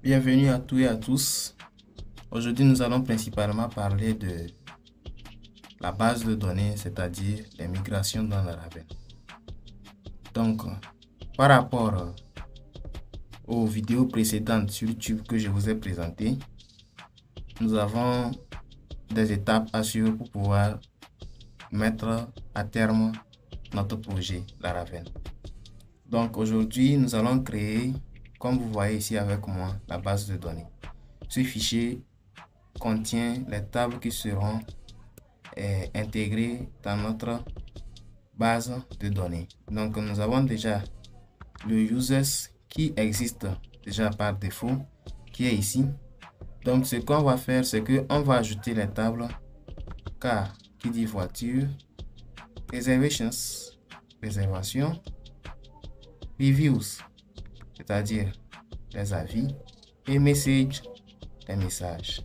Bienvenue à tous et à tous. Aujourd'hui, nous allons principalement parler de la base de données, c'est-à-dire les migrations dans Laravel. Donc, par rapport aux vidéos précédentes sur YouTube que je vous ai présentées, nous avons des étapes à suivre pour pouvoir mettre à terme notre projet Laravel. Donc, aujourd'hui, nous allons créer, comme vous voyez ici avec moi, la base de données. Ce fichier contient les tables qui seront intégrées dans notre base de données. Donc nous avons déjà le users qui existe déjà par défaut, qui est ici. Donc ce qu'on va faire, c'est que on va ajouter les tables car qui dit voiture, reservations, réservation, reviews, c'est-à-dire les avis, et message, les messages.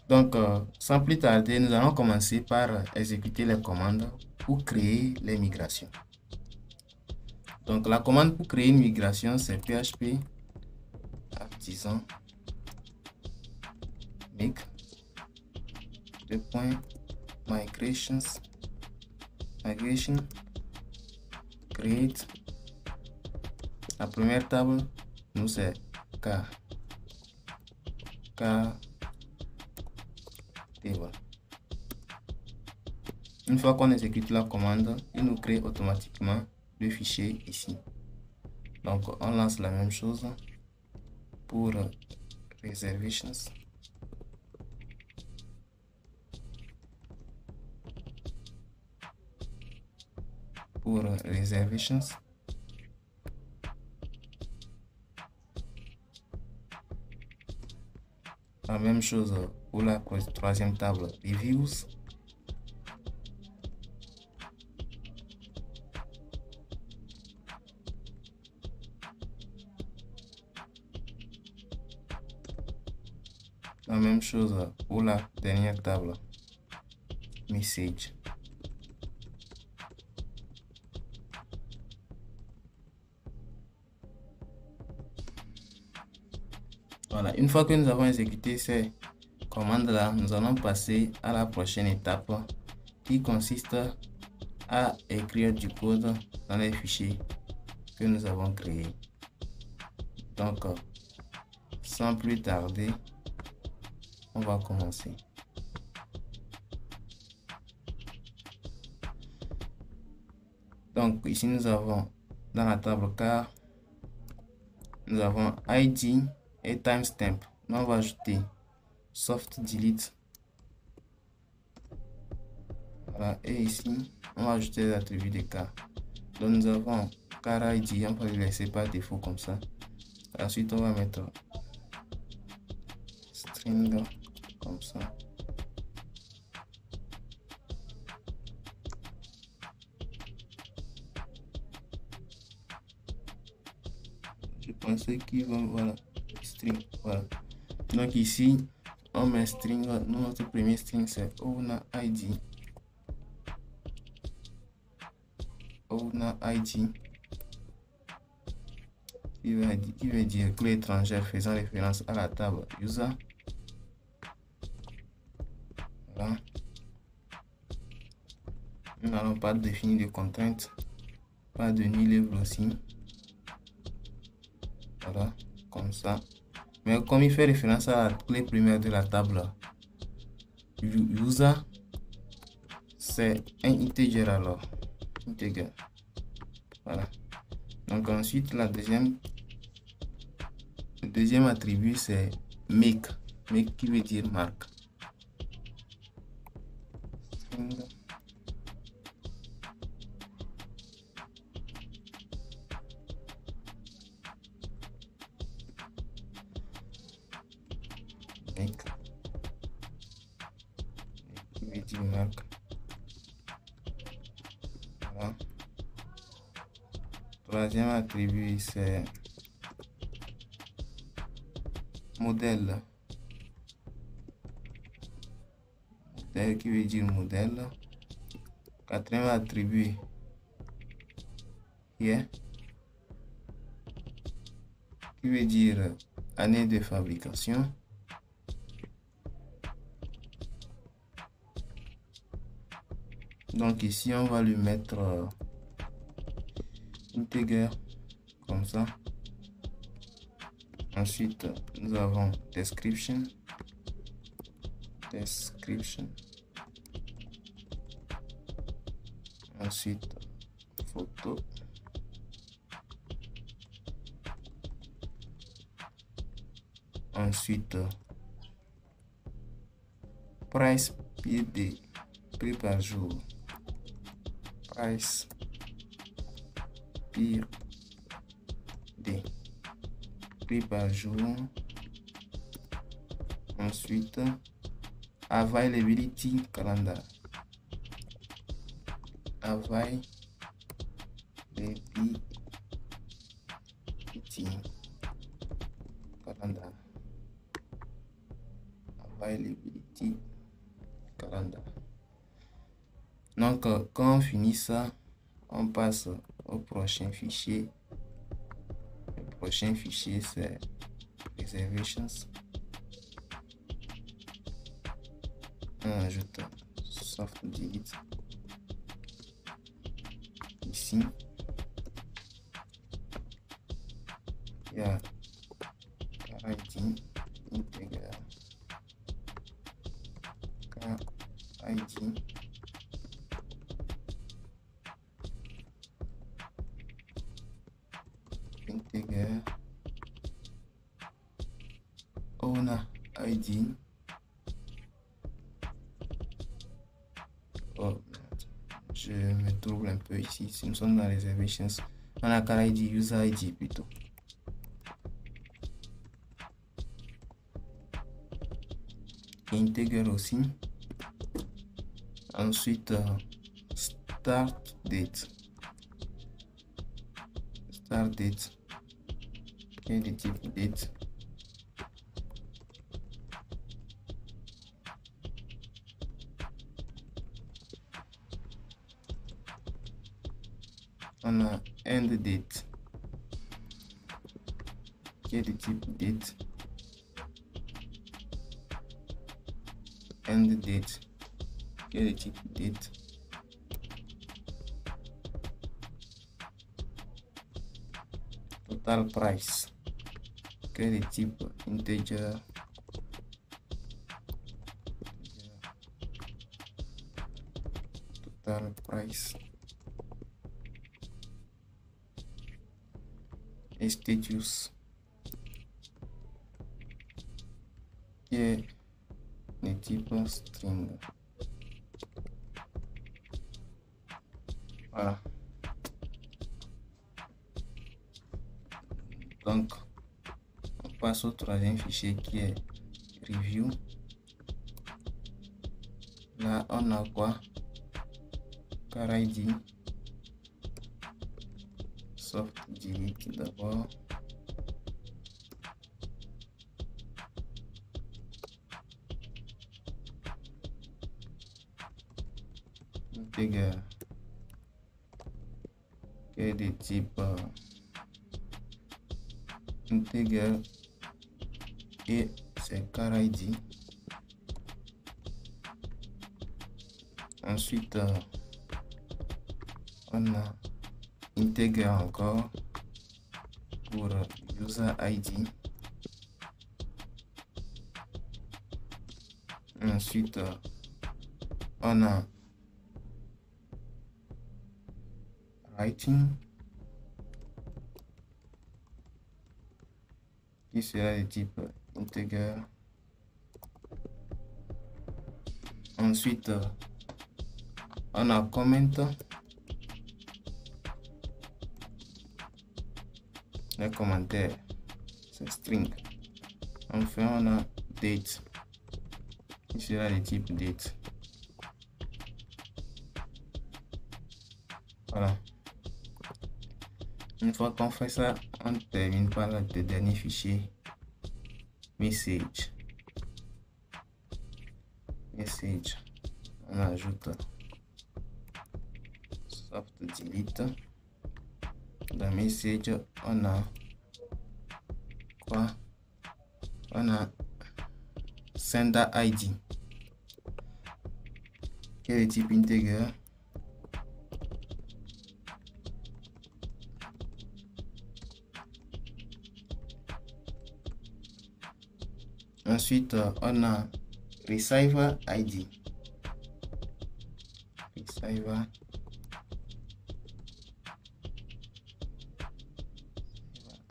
Donc, sans plus tarder, nous allons commencer par exécuter les commandes pour créer les migrations. Donc, la commande pour créer une migration, c'est php artisan make migration create. La première table, nous c'est k table. Une fois qu'on exécute la commande, il nous crée automatiquement le fichier ici. Donc, on lance la même chose pour reservations. La même chose pour la troisième table, reviews. La même chose pour la dernière table, message. Voilà, une fois que nous avons exécuté ces commandes-là, nous allons passer à la prochaine étape qui consiste à écrire du code dans les fichiers que nous avons créés. Donc, sans plus tarder, on va commencer. Donc, ici, nous avons dans la table car, nous avons ID et timestamp. On va ajouter soft delete. Voilà, et ici, on va ajouter les attributs de car. Donc, nous avons car ID, on peut le laisser par défaut comme ça. Ensuite, on va mettre string comme ça. Je pensais qu'ils vont, voilà, string, voilà. Donc ici, on met string, notre premier string c'est owner ID. Owner ID. Il veut dire clé étrangère faisant référence à la table user. Voilà. Nous n'allons pas définir de contraintes, pas de new level aussi. Voilà, comme ça. Mais comme il fait référence à la clé primaire de la table user, c'est un integer alors. Integer. Voilà. Donc ensuite, le deuxième attribut c'est make. Make qui veut dire marque. Make qui veut dire marque. Voilà. Troisième attribut c'est modèle. Modèle qui veut dire modèle. Quatrième attribut here qui veut dire année de fabrication. Donc ici, on va lui mettre integer comme ça. Ensuite, nous avons description. Ensuite, photo. Ensuite, price PD, prix par jour. Price per day, prix par jour. Ensuite, availability calendar. Availability calendar. Availability calendar. Donc, quand on finit ça, on passe au prochain fichier. Le prochain fichier, c'est reservations. On ajoute soft delete ici. Il y a ID integer ID integer owner ID. Oh, je me trouve un peu ici. Si nous sommes dans les reservations, on a car ID, user ID plutôt. Integer aussi. Ensuite, start date. Start date. Et le type date. On a end date qui est de type date, end date qui est de type date, total price qui est de type integer, total price. Et status qui est de type string. Voilà. Donc, on passe au troisième fichier qui est review. Là, on a quoi? Car ID. Soft delete d'abord. Integer qui est de type integer et c'est car ID. Ensuite, on a integer encore pour user ID. Ensuite, on a writing qui sera de type integer. Ensuite, on a comment. Les commentaires, c'est string. Enfin, on a date qui sera de type date. Voilà. Une fois qu'on fait ça, on termine par le dernier fichier message. On ajoute soft delete. Dans message, on a quoi? on a Sender ID qui est de type integer. Ensuite, on a Receiver ID. Receiver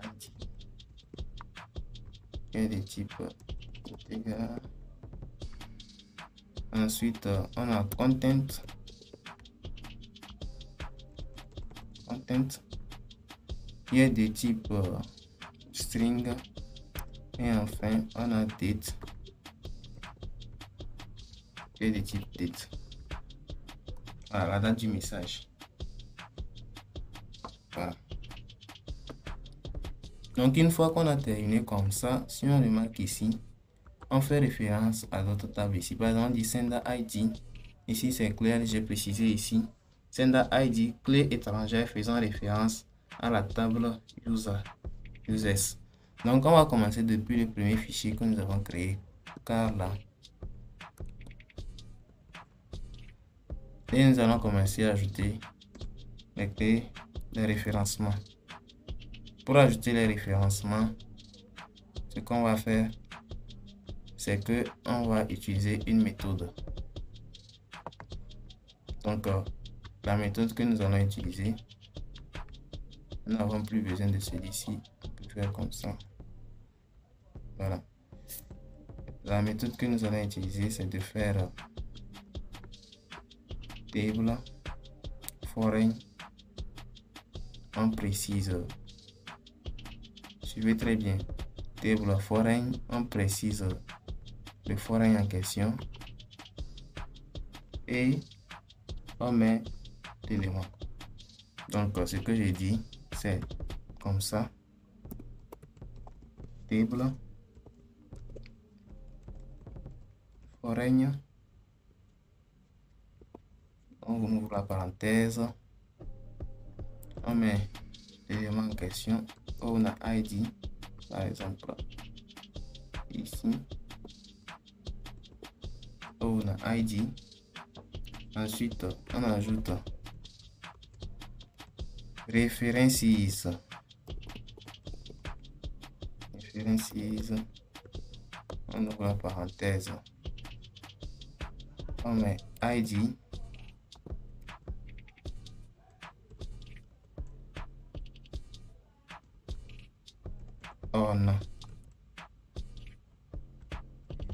ID qui est de type integer. Ensuite, on a Content qui est de type string. Et enfin, on a Date qui est de type date. Voilà, la date du message. Voilà. Donc, une fois qu'on a terminé comme ça, si on remarque ici, on fait référence à d'autres tables ici. Par exemple, on dit Sender ID. Ici, c'est clair, j'ai précisé ici. Sender ID, clé étrangère faisant référence à la table users. Donc, on va commencer depuis le premier fichier que nous avons créé, car là. Et nous allons commencer à ajouter les clés de référencement. Pour ajouter les référencements, ce qu'on va faire, c'est que on va utiliser une méthode. Donc, la méthode que nous allons utiliser, nous n'avons plus besoin de celui-ci. On peut faire comme ça. Voilà. La méthode que nous allons utiliser, c'est de faire table foreign. On précise. Suivez très bien. Table foreign, on précise le foreign en question et on met l'élément. Donc, ce que j'ai dit, c'est comme ça. Table foreign. On ouvre la parenthèse. On met l'élément en question. On a ID, par exemple, ici. On a ID. Ensuite, on ajoute references. On ouvre la parenthèse. On met ID. On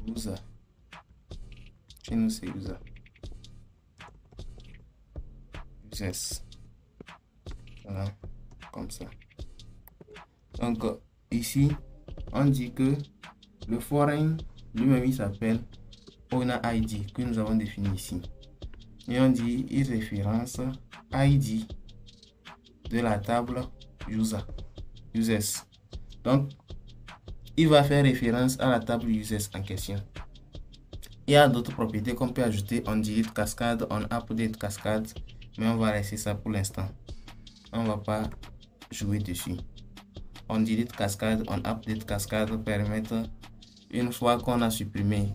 user. Chez nous, c'est user. Users. Voilà, comme ça. Donc, ici, on dit que le foreign, lui-même, il s'appelle owner ID, que nous avons défini ici. Et on dit, il référence ID de la table users. Donc, il va faire référence à la table users en question. Il y a d'autres propriétés qu'on peut ajouter. On delete cascade, on update cascade, mais on va laisser ça pour l'instant. On va pas jouer dessus. On delete cascade, on update cascade permettre, une fois qu'on a supprimé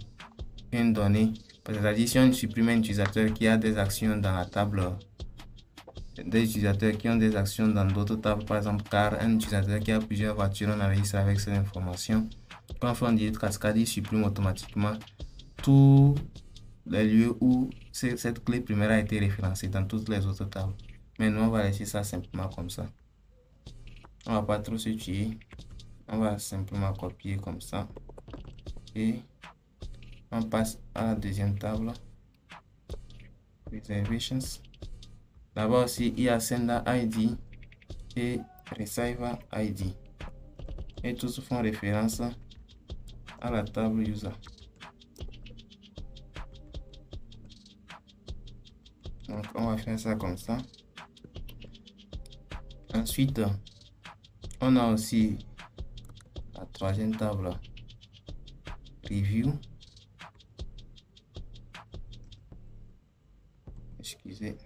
une donnée, c'est-à-dire si on supprime un utilisateur qui a des actions dans la table, des utilisateurs qui ont des actions dans d'autres tables, par exemple, car un utilisateur qui a plusieurs voitures, on enregistre avec cette information. Quand on fait un delete cascade, il supprime automatiquement tous les lieux où cette clé primaire a été référencée dans toutes les autres tables. Mais nous, on va laisser ça simplement comme ça. On va pas trop se tuer. On va simplement copier comme ça. Et on passe à la deuxième table. Reservations. D'abord aussi, il y a Sender ID et Receiver ID. Et tous font référence à la table user. Donc, on va faire ça comme ça. Ensuite, on a aussi la troisième table, Review. Excusez.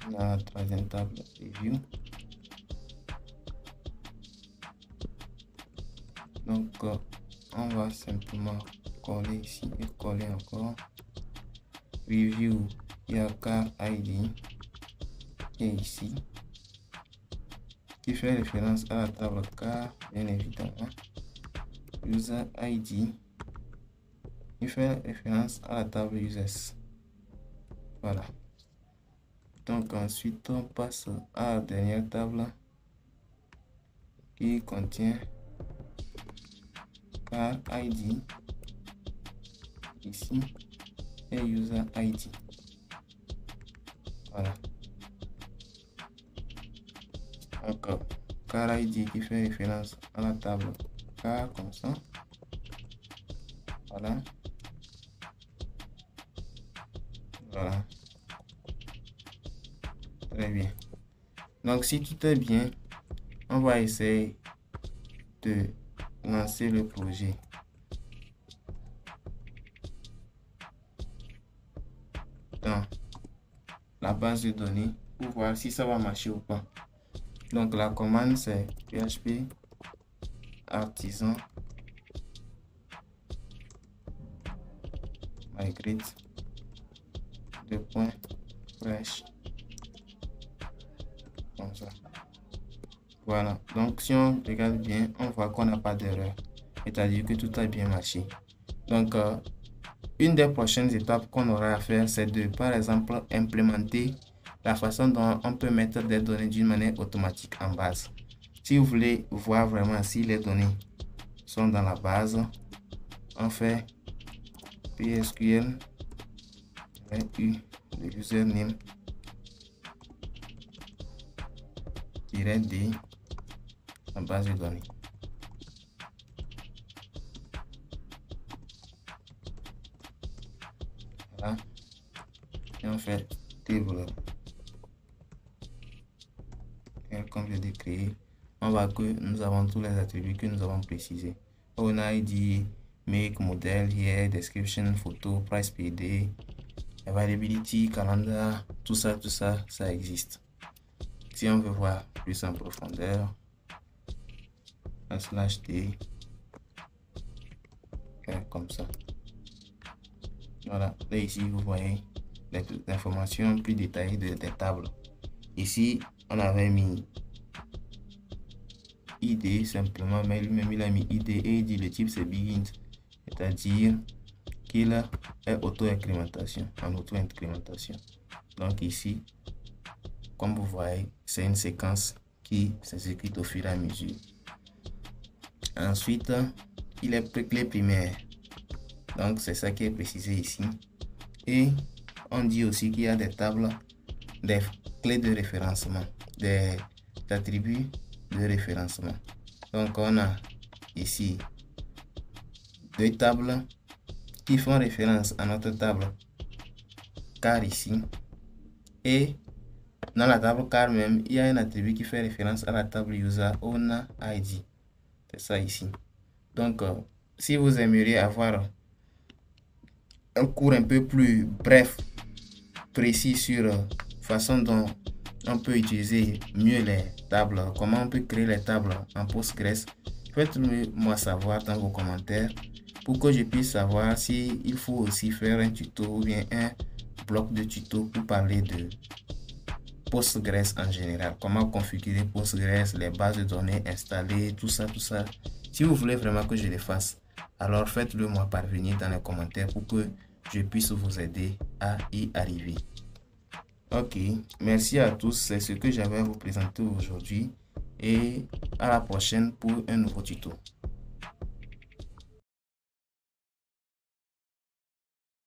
On a la troisième table, Review. Donc, on va simplement coller ici et coller encore. Review, il y a car ID et ici qui fait référence à la table car, bien évidemment. User ID qui fait référence à la table users. Voilà. Donc ensuite on passe à la dernière table qui contient car ID ici et user ID. Voilà. Donc car ID qui fait référence à la table car comme ça. Voilà. Voilà. Très bien. Donc si tout est bien, on va essayer de lancer le projet. Dans la base de données pour voir si ça va marcher ou pas. Donc la commande c'est php artisan migrate de point fresh comme ça. Voilà, donc si on regarde bien, on voit qu'on n'a pas d'erreur, c'est-à-dire que tout a bien marché. Donc une des prochaines étapes qu'on aura à faire, c'est de par exemple implémenter la façon dont on peut mettre des données d'une manière automatique en base. Si vous voulez voir vraiment si les données sont dans la base, on fait PSQL le username -d la base de données. Voilà. Et on fait table. Et comme je l'ai créé, on voit que nous avons tous les attributs que nous avons précisés. On a ID, make, model, here, description, photo, price PD, availability, calendar, tout ça, ça existe. Si on veut voir plus en profondeur, /t, comme ça. Voilà, là ici vous voyez les informations plus détaillées des tables. Ici on avait mis ID simplement, mais lui-même il a mis ID et il dit le type c'est begin, c'est-à-dire qu'il est auto-incrémentation, en auto-incrémentation. Donc ici, comme vous voyez, c'est une séquence qui s'exécute au fur et à mesure. Ensuite, il est clé primaire. Donc c'est ça qui est précisé ici. Et on dit aussi qu'il y a des tables, des clés de référencement, des attributs de référencement. Donc on a ici deux tables qui font référence à notre table car ici, et dans la table car même il y a un attribut qui fait référence à la table user owner ID. C'est ça ici. Donc si vous aimeriez avoir un cours un peu plus bref, précis sur façon dont on peut utiliser mieux les tables, comment on peut créer les tables en Postgres, faites-le moi savoir dans vos commentaires pour que je puisse savoir si il faut aussi faire un tuto ou bien un bloc de tuto pour parler de Postgres en général, comment configurer Postgres, les bases de données installées, tout ça. Si vous voulez vraiment que je les fasse, alors faites-le moi parvenir dans les commentaires pour que je puisse vous aider à y arriver. Ok, merci à tous, c'est ce que j'avais à vous présenter aujourd'hui et à la prochaine pour un nouveau tuto.